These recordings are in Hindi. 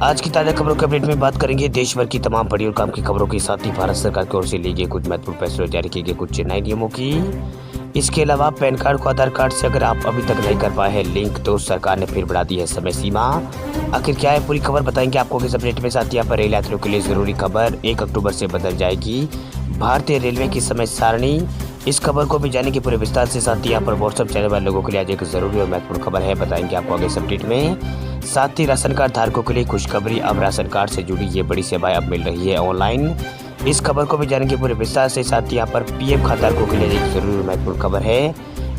आज की ताज़ा खबरों के अपडेट में बात करेंगे देश भर की तमाम बड़ी और काम की खबरों के साथ ही भारत सरकार की ओर से लिए गए कुछ महत्वपूर्ण फैसलों जारी किए गए कुछ नए नियमों की। इसके अलावा पैन कार्ड को आधार कार्ड से अगर आप अभी तक नहीं कर पाए हैं लिंक, तो सरकार ने फिर बढ़ा दी है समय सीमा। आखिर क्या है पूरी खबर बताएंगे आपको इस अपडेट में। साथ ही यहाँ पर रेल यात्रियों के लिए जरूरी खबर, 1 अक्टूबर से बदल जाएगी भारतीय रेलवे की समय सारणी। इस खबर को भी जाने के पूरे विस्तार से। साथ ही यहाँ पर व्हाट्सएप चैनल वाले लोगों के लिए आज एक जरूरी और महत्वपूर्ण खबर है, बताएंगे आपको आगे इस अपडेट में। साथ ही राशन कार्ड धारकों के लिए खुशखबरी, अब राशन कार्ड से जुड़ी ये बड़ी सेवाएं अब मिल रही है ऑनलाइन। इस खबर को भी जानेंगे पूरे विस्तार से। साथ ही यहाँ पर पीएफ खाता धारकों के लिए एक जरूरी और महत्वपूर्ण खबर है।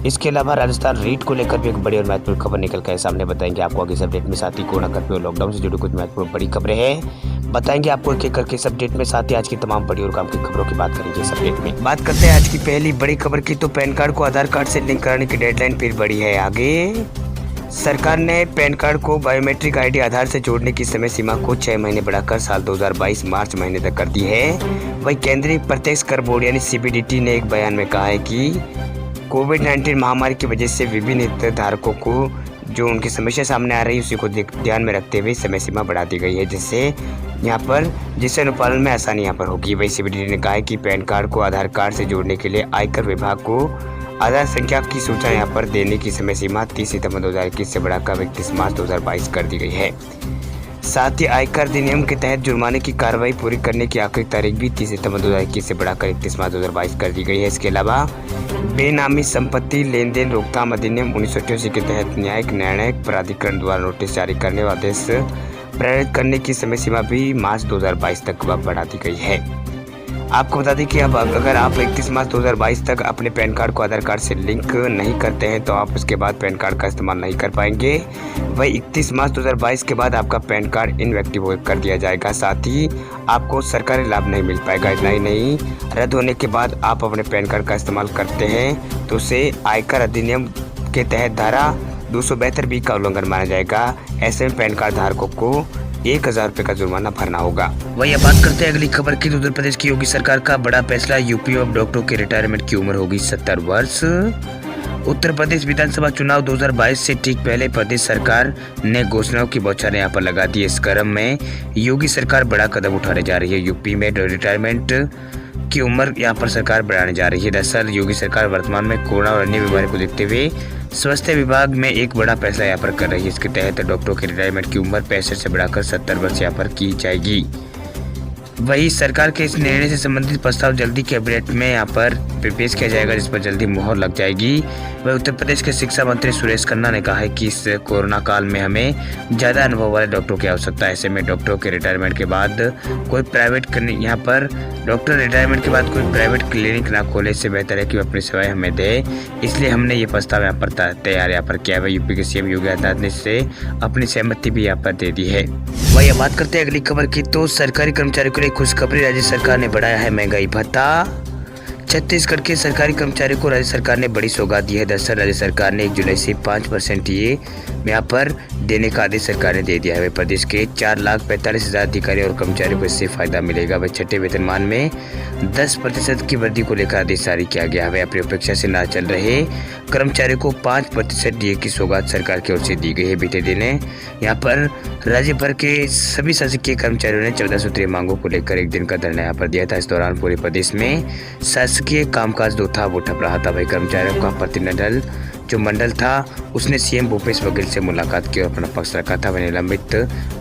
इसके अलावा राजस्थान रीट को लेकर भी एक बड़ी और महत्वपूर्ण खबर निकल कर सामने, बताएंगे आपको आगे इस अपडेट में। साथ ही कोरोना कर्फ्यू और लॉकडाउन से जुड़ी कुछ महत्वपूर्ण बड़ी खबरें हैं, बताएंगे आपको एक एक करके इस अपडेट में। साथ ही आज की तमाम बड़ी और काम की खबरों की बात करेंगे इस अपडेट में। बात करते हैं आज की पहली बड़ी खबर की, तो पैन कार्ड को आधार कार्ड से लिंक कराने की डेडलाइन फिर बढ़ी है आगे। सरकार ने पैन कार्ड को बायोमेट्रिक आईडी आधार से जोड़ने की समय सीमा को 6 महीने बढ़ाकर साल 2022 मार्च महीने तक कर दी है। वहीं केंद्रीय प्रत्यक्ष कर बोर्ड यानी सीबीडीटी ने एक बयान में कहा है कि कोविड-19 महामारी की वजह से विभिन्न हितधारकों को जो उनकी समस्या सामने आ रही है उसी को ध्यान में रखते हुए समय सीमा बढ़ा दी गई है, जिससे अनुपालन में आसानी यहाँ पर होगी। वही सीबीडीटी ने कहा है कि पैन कार्ड को आधार कार्ड से जोड़ने के लिए आयकर विभाग को आधार संख्या की सूचना यहाँ पर देने की समय सीमा 30 सितंबर 2021 से बढ़ाकर 31 मार्च 2022 कर दी गई है। साथ ही आयकर अधिनियम के तहत जुर्माने की कार्रवाई पूरी करने की आखिरी तारीख भी 30 सितंबर 2021 से बढ़ाकर 31 मार्च 2022 कर दी गई है। इसके अलावा बेनामी संपत्ति लेन देन रोकथाम अधिनियम 1988 के तहत न्यायिक निर्णय प्राधिकरण द्वारा नोटिस जारी करने व आदेश प्रेरित करने की समय सीमा भी मार्च 2022 तक बढ़ा दी गई है। आपको बता दें कि अब अगर आप 31 मार्च 2022 तक अपने पैन कार्ड को आधार कार्ड से लिंक नहीं करते हैं तो आप उसके बाद पैन कार्ड का इस्तेमाल नहीं कर पाएंगे। वही 31 मार्च 2022 के बाद आपका पैन कार्ड इनएक्टिव कर दिया जाएगा। साथ ही आपको सरकारी लाभ नहीं मिल पाएगा। इतना ही नहीं, रद्द होने के बाद आप अपने पैन कार्ड का इस्तेमाल करते हैं तो उसे आयकर अधिनियम के तहत धारा 272 का उल्लंघन माना जाएगा। ऐसे में पैन कार्ड धारकों को 1000 रुपये का जुर्माना भरना होगा। वही अब बात करते हैं अगली खबर की, तो उत्तर प्रदेश की योगी सरकार का बड़ा फैसला, यूपी में डॉक्टरों के रिटायरमेंट की उम्र होगी 70 वर्ष। उत्तर प्रदेश विधानसभा चुनाव 2022 से ठीक पहले प्रदेश सरकार ने घोषणाओं की बौछारें यहाँ पर लगा दी। इस क्रम में योगी सरकार बड़ा कदम उठाने जा रही है। यूपी में रिटायरमेंट की उम्र यहाँ पर सरकार बढ़ाने जा रही है। दरअसल योगी सरकार वर्तमान में कोरोना और अन्य बीमारी को देखते हुए स्वास्थ्य विभाग में एक बड़ा फैसला यहाँ पर कर रही है। इसके तहत डॉक्टरों के रिटायरमेंट की उम्र 65 से बढ़ाकर 70 वर्ष यहाँ पर की जाएगी। वही सरकार के इस निर्णय से संबंधित प्रस्ताव जल्दी कैबिनेट में यहाँ पर पेश किया जाएगा, जिस पर जल्दी मुहर लग जाएगी। वही उत्तर प्रदेश के शिक्षा मंत्री सुरेश खन्ना ने कहा है कि इस कोरोना काल में हमें ज़्यादा अनुभव वाले डॉक्टरों की आवश्यकता है। ऐसे में डॉक्टरों के रिटायरमेंट के बाद कोई प्राइवेट क्लिनिक यहाँ पर डॉक्टर रिटायरमेंट के बाद कोई प्राइवेट क्लिनिक ना खोले, इससे बेहतर है कि वो अपनी सेवाएं हमें दे। इसलिए हमने ये प्रस्ताव यहाँ पर तैयार यहाँ पर किया है। यूपी के सीएम योगी आदित्यनाथ ने इससे अपनी सहमति भी यहाँ पर दे दी है। वही अब बात करते हैं अगली खबर की, तो सरकारी कर्मचारियों के लिए खुशखबरी, राज्य सरकार ने बढ़ाया है महंगाई भत्ता। छत्तीसगढ़ के सरकारी कर्मचारियों को राज्य सरकार ने बड़ी सौगात दी है। दरअसल राज्य सरकार ने 1 जुलाई से 5% ये यहाँ पर देने का आदेश सरकार ने दे दिया है। प्रदेश के 4,45,000 अधिकारी और कर्मचारियों को इससे फायदा मिलेगा। वह छठे वेतनमान में 10% की वृद्धि को लेकर आदेश जारी किया गया है। अपनी अपेक्षा से ना चल रहे कर्मचारियों को 5% डीए की सौगात सरकार की ओर से दी गई है। बीते दिन यहाँ पर राज्य भर के सभी शासकीय कर्मचारियों ने 14 सूत्रीय मांगों को लेकर एक दिन का धरना यहाँ पर दिया था। इस दौरान पूरे प्रदेश में शासकीय कामकाज जो था वो ठप रहा था। वही कर्मचारियों का प्रतिनिधिमंडल जो मंडल था उसने सीएम भूपेश बघेल से मुलाकात की और अपना पक्ष रखा था। वह निलंबित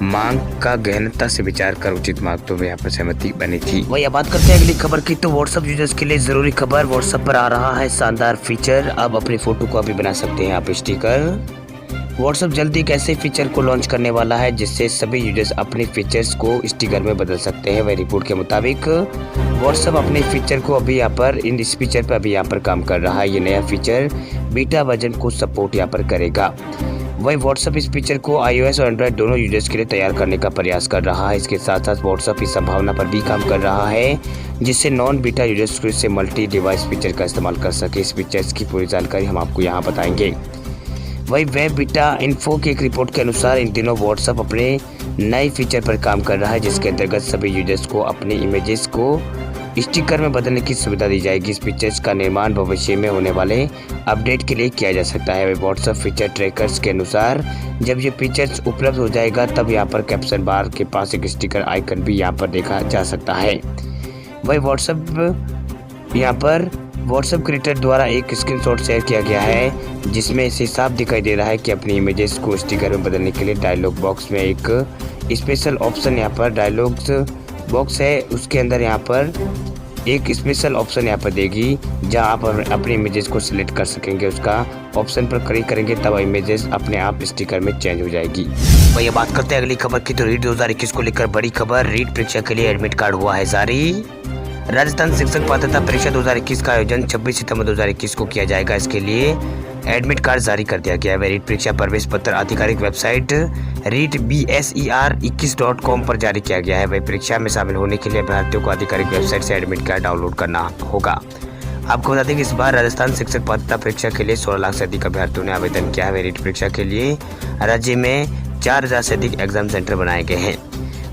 मांग का गहनता से विचार कर उचित मांगों में यहाँ पर सहमति बनी थी। वही बात करते हैं अगली खबर की, तो व्हाट्सएप यूजर्स के लिए जरूरी खबर, व्हाट्सएप पर आ रहा है शानदार फीचर। अब अपनी फोटो को अभी बना सकते हैं आप स्टिकर। व्हाट्सएप जल्दी एक ऐसे फीचर को लॉन्च करने वाला है जिससे सभी यूजर्स अपने फीचर्स को स्टिकर में बदल सकते हैं। वही रिपोर्ट के मुताबिक व्हाट्सएप अपने फीचर को अभी यहाँ पर इस फीचर पर अभी यहाँ पर काम कर रहा है। ये नया फीचर बीटा वर्जन को सपोर्ट यहाँ पर करेगा। वही व्हाट्सएप इस फीचर को iOS और एंड्रॉयड दोनों यूजर्स के लिए तैयार करने का प्रयास कर रहा है। इसके साथ साथ व्हाट्सएप इस संभावना पर भी काम कर रहा है जिससे नॉन बीटा यूजर्स को इससे मल्टी डिवाइस फीचर का इस्तेमाल कर सके। इस फीचर्स की पूरी जानकारी हम आपको यहाँ बताएंगे। वही वेब बीटा इन्फो की एक रिपोर्ट के अनुसार इन दिनों व्हाट्सएप अपने नए फीचर पर काम कर रहा है जिसके अंतर्गत सभी यूजर्स को अपनी इमेजेस को स्टिकर में बदलने की सुविधा दी जाएगी। इस फीचर्स का निर्माण भविष्य में होने वाले अपडेट के लिए किया जा सकता है। व्हाट्सएप फीचर ट्रैकर्स के अनुसार जब ये फीचर्स उपलब्ध हो जाएगा तब यहाँ पर कैप्शन बार के पास एक स्टिकर आइकन भी यहाँ पर देखा जा सकता है। वही व्हाट्सएप क्रिएटर द्वारा एक स्क्रीनशॉट शेयर किया गया है जिसमें इसे साफ दिखाई दे रहा है कि अपनी इमेजेस को स्टिकर में बदलने के लिए डायलॉग बॉक्स में एक स्पेशल ऑप्शन यहाँ पर डायलॉग बॉक्स है, उसके अंदर यहाँ पर एक स्पेशल ऑप्शन यहाँ पर देगी जहाँ आप अपनी इमेजेस को सिलेक्ट कर सकेंगे। उसका ऑप्शन पर क्लिक करेंगे तब इमेजेस अपने आप स्टिकर में चेंज हो जाएगी। वही बात करते हैं अगली खबर की, तो रीट 2021 को लेकर बड़ी खबर। रीट परीक्षा के लिए एडमिट कार्ड हुआ है जारी। राजस्थान शिक्षक पात्रता परीक्षा 2021 का आयोजन 26 सितंबर 2021 को किया जाएगा। इसके लिए एडमिट कार्ड जारी कर दिया गया है। रीट परीक्षा प्रवेश पत्र आधिकारिक वेबसाइट readbser21.com पर जारी किया गया है। वही परीक्षा में शामिल होने के लिए अभ्यर्थियों को आधिकारिक वेबसाइट से एडमिट कार्ड डाउनलोड करना होगा। आपको बता दें कि इस बार राजस्थान शिक्षक पात्रता परीक्षा के लिए 16 लाख से अधिक अभ्यर्थियों ने आवेदन किया है। रीट परीक्षा के लिए राज्य में 4000 से अधिक एग्जाम सेंटर बनाए गए हैं।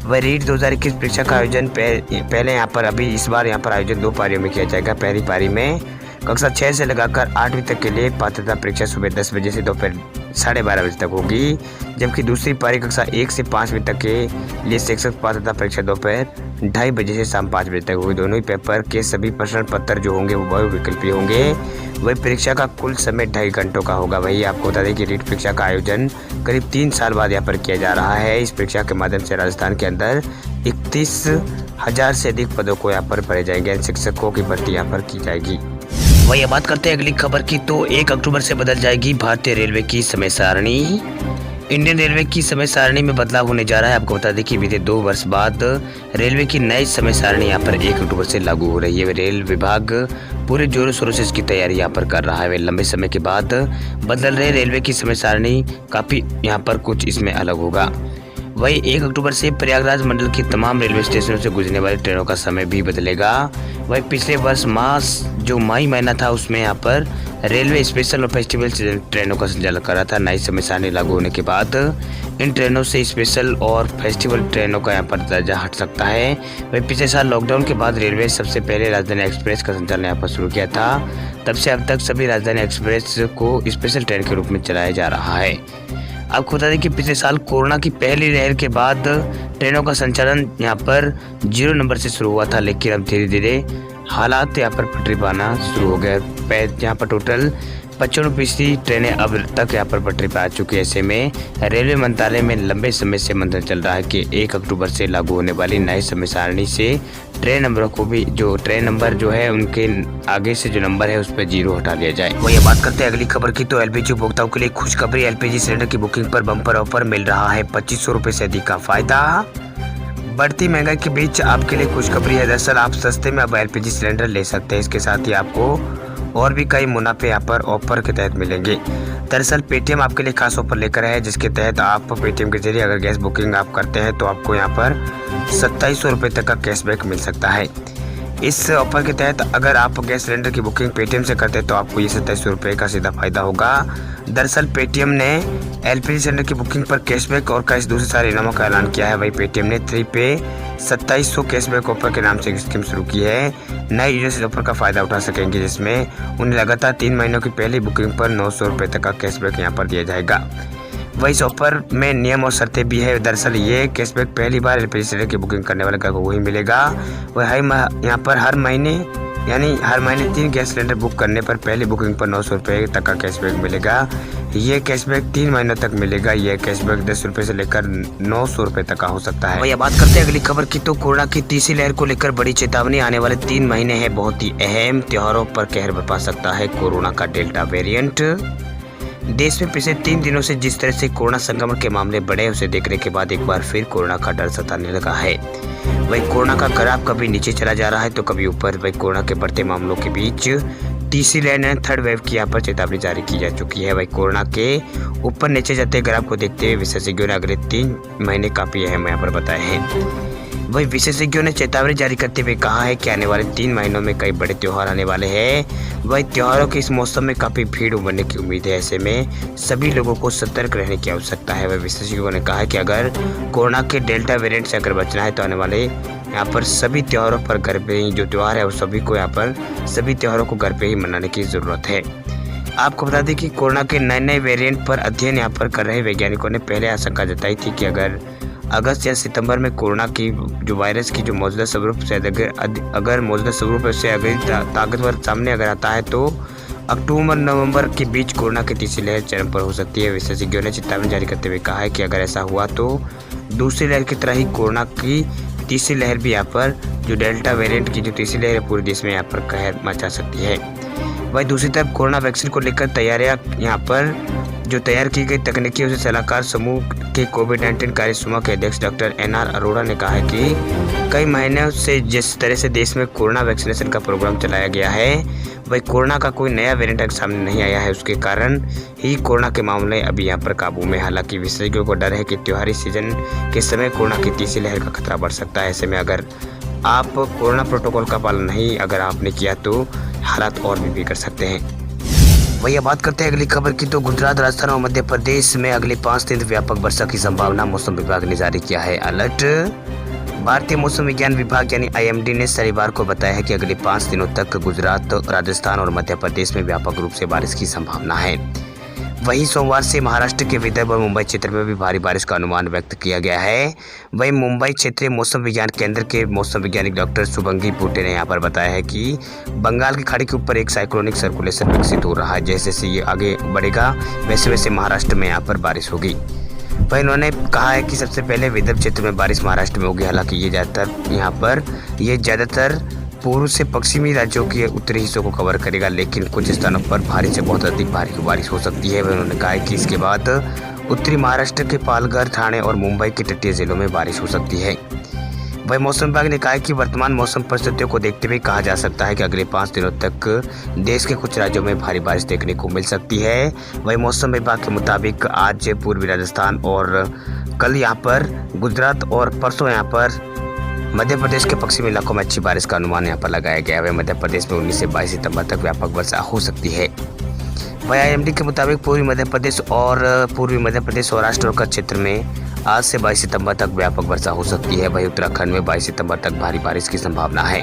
वह रीट 2021 परीक्षा का आयोजन पहले इस बार यहाँ पर आयोजन 2 पारियों में किया जाएगा। पहली पारी में कक्षा 6 से लगाकर 8वीं तक के लिए पात्रता परीक्षा सुबह 10 बजे से दोपहर 12:30 बजे तक होगी, जबकि दूसरी पारी कक्षा 1 से 5वीं तक के लिए शिक्षक पात्रता परीक्षा दोपहर 2:30 बजे से शाम 5 बजे तक होगी। दोनों ही पेपर के सभी प्रश्न पत्र जो होंगे वो बहुविकल्पीय होंगे। वही परीक्षा का कुल समय 2.5 घंटों का होगा। वही आपको बता दें कि रीट परीक्षा का आयोजन करीब 3 साल बाद यहाँ पर किया जा रहा है। इस परीक्षा के माध्यम से राजस्थान के अंदर 31,000 से अधिक पदों को यहाँ पर भरे जाएंगे। शिक्षकों की भर्ती यहाँ पर की जाएगी। वही बात करते हैं अगली खबर की, तो 1 अक्टूबर से बदल जाएगी भारतीय रेलवे की समय सारणी। इंडियन रेलवे की समय सारणी में बदलाव होने जा रहा है। आपको बता दें कि बीते 2 वर्ष बाद रेलवे की नई समय सारणी यहाँ पर 1 अक्टूबर से लागू हो रही है। रेल विभाग पूरे जोरों शोरों से इसकी तैयारी यहाँ पर कर रहा है। वे लंबे समय के बाद बदल रहे रेलवे की समय सारणी काफ़ी यहाँ पर कुछ इसमें अलग होगा। वही 1 अक्टूबर से प्रयागराज मंडल की तमाम रेलवे स्टेशनों से गुजरने वाली ट्रेनों का समय भी बदलेगा। वही पिछले वर्ष मई महीना था उसमें यहाँ पर रेलवे स्पेशल और फेस्टिवल ट्रेनों का संचालन कर रहा था। नई समय सारणी लागू होने के बाद इन ट्रेनों से स्पेशल और फेस्टिवल ट्रेनों का यहाँ पर दर्जा हट सकता है। वही पिछले साल लॉकडाउन के बाद रेलवे सबसे पहले राजधानी एक्सप्रेस का संचालन यहाँ पर शुरू किया था। तब से अब तक सभी राजधानी एक्सप्रेस को स्पेशल ट्रेन के रूप में चलाया जा रहा है। आपको बता दें कि पिछले साल कोरोना की पहली लहर के बाद ट्रेनों का संचालन यहाँ पर 0 नंबर से शुरू हुआ था, लेकिन अब धीरे धीरे हालात यहाँ पर पटरी पाना शुरू हो गए। यहाँ पर टोटल 95% ट्रेनें अब तक यहाँ पर पटरी पर आ चुकी है। ऐसे में रेलवे मंत्रालय में लंबे समय से मंथन चल रहा है कि 1 अक्टूबर से लागू होने वाली नई समय सारणी से ट्रेन नंबरों को भी ट्रेन नंबर जो है उनके आगे से जो नंबर है उस पर 0 हटा लिया जाए। वही बात करते हैं अगली खबर की, तो एलपीजी उपभोक्ताओं के लिए खुशखबरी। एलपीजी सिलेंडर की बुकिंग पर बम्पर ऑफर मिल रहा है 2500 रुपये से अधिक का फायदा। बढ़ती महंगाई के बीच आपके लिए खुशखबरी है। दरअसल आप सस्ते में अब एलपीजी सिलेंडर ले सकते हैं। इसके साथ ही आपको और भी कई मुनाफे यहाँ पर ऑफर के तहत मिलेंगे। दरअसल पेटीएम आपके लिए खास ऑफर लेकर है, जिसके तहत आप पेटीएम के जरिए अगर गैस बुकिंग आप करते हैं तो आपको यहाँ पर 2700 रुपये तक का कैशबैक मिल सकता है। इस ऑफर के तहत अगर आप गैस सिलेंडर की बुकिंग पेटीएम से करते हैं तो आपको ये 2700 रुपये का सीधा फायदा होगा। दरअसल पेटीएम ने एलपीजी सिलेंडर की बुकिंग पर कैशबैक और कैश दूसरे सारे इनामों का ऐलान किया है। वही पेटीएम ने 3 पे 2700 कैशबैक ऑफर के नाम से एक स्कीम शुरू की है। नए यूजर्स इस ऑफर का फायदा उठा सकेंगे, जिसमें उन्हें लगातार 3 महीनों की पहली बुकिंग पर 900 रुपये तक का कैशबैक यहाँ पर दिया जाएगा। वही इस ऑफर में नियम और शर्तें भी है। दरअसल ये कैशबैक पहली बार एलपीजी सिलेंडर की बुकिंग करने वाले ग्राहकों को ही मिलेगा। वह यहाँ पर हर महीने 3 गैस सिलेंडर बुक करने पर पहली बुकिंग पर 900 रुपये तक का कैशबैक मिलेगा। ये कैशबैक 3 महीनों तक मिलेगा। यह कैशबैक 10 रुपये से लेकर 900 रुपये तक का हो सकता है। वही बात करते हैं अगली खबर की, तो कोरोना की तीसरी लहर को लेकर बड़ी चेतावनी। आने वाले 3 महीने हैं बहुत ही अहम। त्योहारों पर कहर बरपा सकता है कोरोना का डेल्टा वेरिएंट। देश में पिछले 3 दिनों से जिस तरह से कोरोना संक्रमण के मामले बढ़े, उसे देखने के बाद एक बार फिर कोरोना का डर सताने लगा है। वही कोरोना का ग्राफ कभी नीचे चला जा रहा है तो कभी ऊपर। वही कोरोना के बढ़ते मामलों के बीच तीसरी लहर ने 3rd वेव की यहाँ पर चेतावनी जारी की जा चुकी है। वही कोरोना के ऊपर नीचे जाते ग्राफ को देखते हुए विशेषज्ञों ने अगले 3 महीने काफी अहम यहाँ पर बताए हैं। वही विशेषज्ञों ने चेतावनी जारी करते हुए कहा है कि आने वाले 3 महीनों में कई बड़े त्योहार आने वाले हैं। वही त्योहारों के इस मौसम में काफ़ी भीड़ उमड़ने की उम्मीद है। ऐसे में सभी लोगों को सतर्क रहने की आवश्यकता है। वही विशेषज्ञों ने कहा है कि अगर कोरोना के डेल्टा वेरिएंट से अगर बचना है तो आने वाले यहाँ पर सभी त्योहारों पर घर पे ही जो त्यौहार है वो सभी को यहाँ पर सभी त्योहारों को घर पे ही मनाने की ज़रूरत है। आपको बता दें कि कोरोना के नए वेरिएंट पर अध्ययन यहाँ पर कर रहे वैज्ञानिकों ने पहले आशंका जताई थी कि अगर अगस्त या सितंबर में कोरोना की जो वायरस की जो मौजूदा स्वरूप से अगर मौजूदा स्वरूप से अगर ताकतवर सामने अगर आता है तो अक्टूबर नवंबर के बीच कोरोना की तीसरी लहर चरम पर हो सकती है। विशेषज्ञों ने चेतावनी जारी करते हुए कहा है कि अगर ऐसा हुआ तो दूसरी लहर की तरह ही कोरोना की तीसरी लहर भी यहाँ पर जो डेल्टा वेरिएंट की जो तीसरी लहर है पूरे देश में यहाँ पर कहर मचा सकती है। वहीं दूसरी तरफ कोरोना वैक्सीन को लेकर तैयारियां यहाँ पर जो तैयार की गई तकनीकी से सलाहकार समूह के कोविड-19 कार्यसमूह के अध्यक्ष डॉक्टर NR अरोड़ा ने कहा है कि कई महीनों से जिस तरह से देश में कोरोना वैक्सीनेशन का प्रोग्राम चलाया गया है वही कोरोना का कोई नया वेरिएंट सामने नहीं आया है, उसके कारण ही कोरोना के मामले अभी यहाँ पर काबू में। हालांकि विशेषज्ञों को डर है कि त्योहारी सीजन के समय कोरोना की तीसरी लहर का खतरा बढ़ सकता है। ऐसे में अगर आप कोरोना प्रोटोकॉल का पालन नहीं अगर आपने किया तो हालात और भी बिगड़ सकते हैं। वही अब बात करते हैं अगली खबर की, तो गुजरात, राजस्थान और मध्य प्रदेश में अगले 5 दिन व्यापक वर्षा की संभावना। मौसम विभाग ने जारी किया है अलर्ट। भारतीय मौसम विज्ञान विभाग यानी IMD ने शनिवार को बताया है कि अगले 5 दिनों तक गुजरात, राजस्थान और मध्य प्रदेश में व्यापक रूप से बारिश की संभावना है। वहीं सोमवार से महाराष्ट्र के विदर्भ और मुंबई क्षेत्र में भी भारी बारिश का अनुमान व्यक्त किया गया है। वहीं मुंबई क्षेत्रीय मौसम विज्ञान केंद्र के मौसम वैज्ञानिक डॉक्टर शुभंगी पुटे ने यहाँ पर बताया है कि बंगाल की खाड़ी के ऊपर एक साइक्लोनिक सर्कुलेशन विकसित हो रहा है। जैसे जैसे ये आगे बढ़ेगा वैसे वैसे महाराष्ट्र में यहाँ पर बारिश होगी। वहीं उन्होंने कहा है कि सबसे पहले विदर्भ क्षेत्र में बारिश महाराष्ट्र में होगी। हालांकि ये ज़्यादातर पूर्व से पश्चिमी राज्यों के उत्तरी हिस्सों को कवर करेगा, लेकिन कुछ स्थानों पर भारी से बहुत अधिक भारी बारिश हो सकती है। वहीं उन्होंने कहा है कि इसके बाद उत्तरी महाराष्ट्र के पालघर, ठाणे और मुंबई के तटीय जिलों में बारिश हो सकती है। वहीं मौसम विभाग ने कहा है कि वर्तमान मौसम परिस्थितियों को देखते हुए कहा जा सकता है कि अगले 5 दिनों तक देश के कुछ राज्यों में भारी बारिश देखने को मिल सकती है। वहीं मौसम विभाग के मुताबिक आज पूर्वी राजस्थान और कल यहाँ पर गुजरात और परसों यहाँ पर मध्य प्रदेश के पश्चिमी इलाकों में अच्छी बारिश का अनुमान यहाँ पर लगाया गया है। मध्य प्रदेश में 19 से 22 सितंबर तक व्यापक वर्षा हो सकती है। वहीं IMD के मुताबिक पूर्वी मध्य प्रदेश और महाराष्ट्र और कच्छ क्षेत्र में आज से 22 सितंबर तक व्यापक वर्षा हो सकती है। वहीं उत्तराखंड में 22 सितंबर तक भारी बारिश की संभावना है।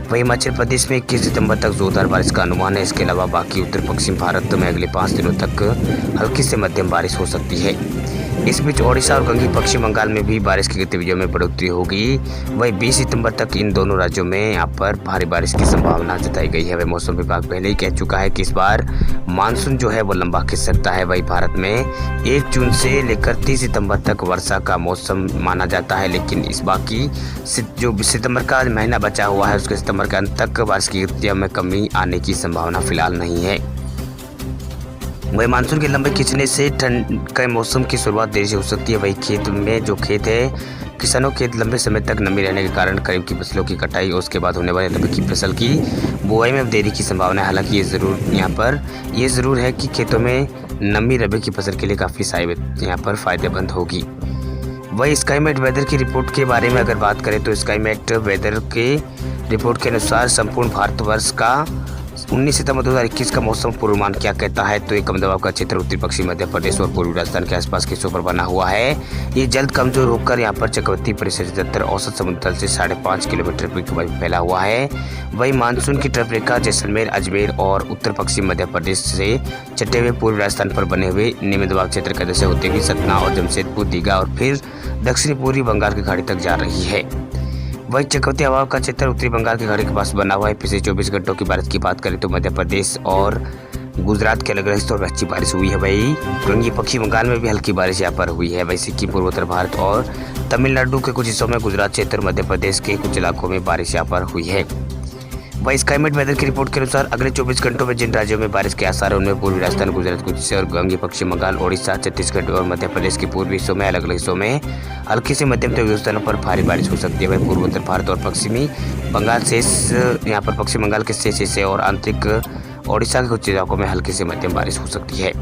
वहीं हिमाचल प्रदेश में 21 सितंबर तक जोरदार बारिश का अनुमान है। इसके अलावा बाकी उत्तर पश्चिम भारत में अगले 5 दिनों तक हल्की से मध्यम बारिश हो सकती है। इस बीच ओडिशा और गंगी पश्चिम बंगाल में भी बारिश की गतिविधियों में बढ़ोतरी होगी। वहीं 20 सितंबर तक इन दोनों राज्यों में यहाँ पर भारी बारिश की संभावना जताई गई है। वह मौसम विभाग पहले ही कह चुका है कि इस बार मानसून जो है वो लंबा खिंच सकता है। वहीं भारत में 1 जून से लेकर 30 सितंबर तक वर्षा का मौसम माना जाता है, लेकिन इस बाकी जो सितंबर का महीना बचा हुआ है उसके सितंबर के अंत तक बारिश की गतिविधियों में कमी आने की संभावना फिलहाल नहीं है। वही मानसून के लंबे खिंचने से ठंड के मौसम की शुरुआत देरी से हो सकती है। वही खेत है किसानों के लंबे समय तक नमी रहने के कारण करीब की फसलों की कटाई और उसके बाद होने वाले रबी की फसल की बुआई में देरी की संभावना है। हालांकि ये ज़रूर है कि खेतों में नमी रबी की फसल के लिए काफ़ी यहाँ पर फ़ायदेमंद होगी। वही स्काईमेट वेदर की रिपोर्ट के बारे में अगर बात करें तो स्काईमेट वेदर के रिपोर्ट के अनुसार संपूर्ण भारतवर्ष का 19 सितंबर 2021 का मौसम पूर्वानुमान क्या कहता है, तो एक कम दबाव का क्षेत्र उत्तरी पश्चिम मध्य प्रदेश और पूर्वी राजस्थान के आसपास के हिस्सों पर बना हुआ है। ये जल्द कमजोर होकर यहाँ पर चक्रवाती परिसर औसत समुद्र तल से 5.5 किलोमीटर की फैला हुआ है। वही मानसून की ट्रफ रेखा जैसलमेर, अजमेर और उत्तर पश्चिम मध्य प्रदेश से चटे हुए पूर्वी राजस्थान पर बने हुए निम्न दबाव क्षेत्र का दशा होते हुए सतना और जमशेदपुर, दीघा और फिर दक्षिणी पूर्वी बंगाल की खाड़ी तक जा रही है। वही चक्रवाती हवाओं का क्षेत्र उत्तरी बंगाल की खाड़ी के पास बना हुआ है। पिछले 24 घंटों की बारिश की बात करें तो मध्य प्रदेश और गुजरात के अलग अलग हिस्सों में अच्छी बारिश हुई है। वही गंगी पश्चिम बंगाल में भी हल्की बारिश यहाँ पर हुई है। वही सिक्किम, पूर्वोत्तर भारत और तमिलनाडु के कुछ हिस्सों में, गुजरात क्षेत्र, मध्य प्रदेश के कुछ इलाकों में बारिश यहाँ पर हुई है। वही स्काईमेट वेदर की रिपोर्ट के अनुसार अगले 24 घंटों में जिन राज्यों में बारिश के आसार है उनमें पूर्वी राजस्थान, गुजरात कुछ हिस्से और गंगी पश्चिम बंगाल, ओडिशा, छत्तीसगढ़ और मध्य प्रदेश के पूर्वी हिस्सों में अलग अलग हिस्सों में हल्की से मध्यम तक स्थानों पर भारी बारिश हो सकती है। वही पूर्वोत्तर भारत और पश्चिमी बंगाल यहाँ पर पश्चिम बंगाल के शेष हिस्से और आंतरिक ओडिशा के कुछ इलाकों में हल्की से मध्यम बारिश हो सकती है।